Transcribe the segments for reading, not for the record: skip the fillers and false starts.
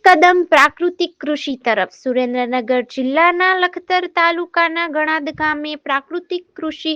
કદમ પ્રાકૃતિક કૃષિ તરફ. સુરેન્દ્રનગર જિલ્લાના લખતર તાલુકાના ગણાદ ગામે પ્રાકૃતિક કૃષિ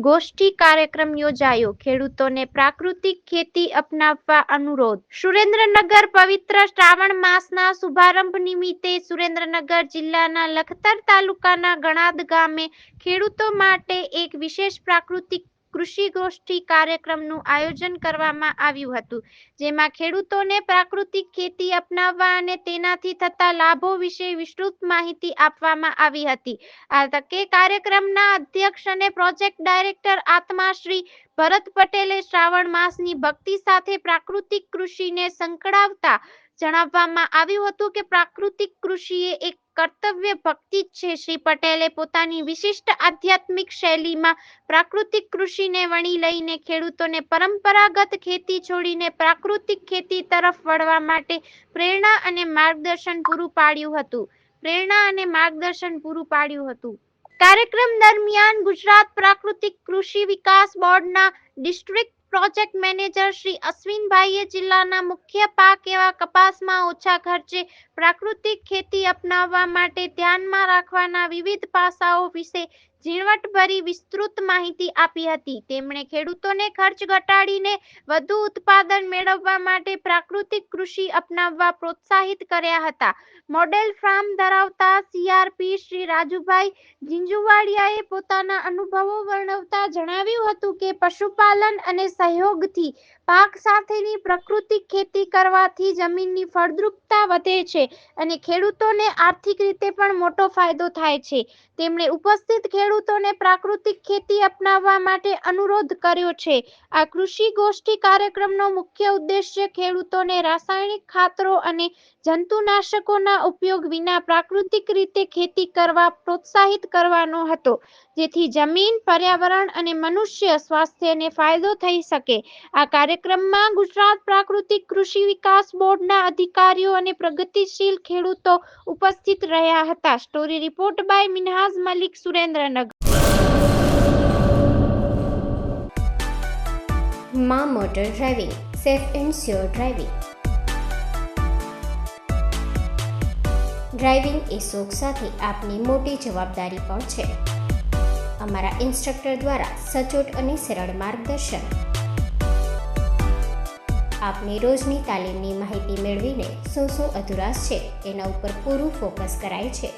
ગોષ્ઠી કાર્યક્રમ યોજાયો. ખેડૂતોને પ્રાકૃતિક ખેતી અપનાવવા અનુરોધ. સુરેન્દ્રનગર પવિત્ર શ્રાવણ માસના શુભારંભ નિમિત્તે સુરેન્દ્રનગર જિલ્લાના લખતર તાલુકાના ગણાદ ગામે ખેડૂતો માટે એક વિશેષ પ્રાકૃતિક કૃષિ ગોષ્ઠી કાર્યક્રમનું આયોજન કરવામાં આવ્યું હતું, જેમાં ખેડૂતોને પ્રાકૃતિક ખેતી અપનાવવા અને તેનાથી થતા લાભો વિશે વિસ્તૃત માહિતી આપવામાં આવી હતી. આ તકે કાર્યક્રમના અધ્યક્ષ અને પ્રોજેક્ટ ડાયરેક્ટર આત્મા શ્રી ભરત પટેલે શ્રાવણ માસની ભક્તિ સાથે પ્રાકૃતિક કૃષિને સંકળાવતા જણાવવામાં આવ્યું હતું કે પ્રાકૃતિક કૃષિ એ એક કર્તવ્ય ભક્તિ છે. શ્રી પટેલે પોતાની વિશિષ્ટ આધ્યાત્મિક શૈલીમાં પ્રાકૃતિક કૃષિને વણી લઈને ખેડૂતોને પરંપરાગત ખેતી છોડીને પ્રાકૃતિક ખેતી તરફ વળવા માટે પ્રેરણા અને માર્ગદર્શન પૂરું પાડ્યું હતું. કાર્યક્રમ દરમિયાન ગુજરાત પ્રાકૃતિક કૃષિ વિકાસ બોર્ડના ડિસ્ટ્રિક્ટ પ્રોજેક્ટ મેનેજર શ્રી અશ્વિનભાઈએ જિલ્લાના મુખ્ય પાક એવા કપાસમાં ઓછા ખર્ચે પ્રાકૃતિક ખેતી અપનાવવા માટે ધ્યાનમાં રાખવાના વિવિધ પાસાઓ વિશે ઝીણવટભરી વિસ્તૃત માહિતી આપી હતી. તેમણે ખેડૂતોને ખર્ચ ઘટાડીને વધુ ઉત્પાદન મેળવવા માટે પ્રાકૃતિક કૃષિ અપનાવવા પ્રોત્સાહિત કર્યા હતા. મોડેલ ફાર્મ ધરાવતા CRP શ્રી રાજુભાઈ ઝીંઝુવાડિયાએ પોતાના અનુભવો વર્ણવતા જણાવ્યું હતું કે પશુપાલન અને સહયોગથી પાક સાથેની પ્રાકૃતિક ખેતી કરવાથી જમીનની ફળદ્રુપતા વધે છે અને ખેડૂતોને આર્થિક રીતે પણ મોટો ફાયદો થાય છે. તેમણે ઉપસ્થિત ખેડૂતોને પ્રાકૃતિક ખેતી અપનાવવા માટે અનુરોધ કર્યો છે. આ કૃષિ ગોષ્ઠી કાર્યક્રમનો મુખ્ય ઉદ્દેશ્ય ખેડૂતોને રાસાયણિક ખાતરો અને જંતુનાશકોના ઉપયોગ વિના પ્રાકૃતિક રીતે ખેતી કરવા પ્રોત્સાહિત કરવાનો હતો, જેથી જમીન, પર્યાવરણ અને મનુષ્ય સ્વાસ્થ્યને ફાયદો થઈ શકે. આ કાર્યક્રમમાં ગુજરાત પ્રાકૃતિક કૃષિ વિકાસ બોર્ડના અધિકારીઓ અને પ્રગતિશીલ ખેડૂતો ઉપસ્થિત રહ્યા હતા. Story report by Minhaj Malik, Surendranagar. માં motor driving, safe and sure driving. Driving એ શોખ સાથે આપની મોટી જવાબદારી પણ છે. અમારા ઇન્સ્ટ્રક્ટર દ્વારા સચોટ અને સરળ માર્ગદર્શન. આપની રોજની તાલીમની માહિતી મેળવીને શું અધુરાશ છે તેના ઉપર પૂરું ફોકસ કરાય છે.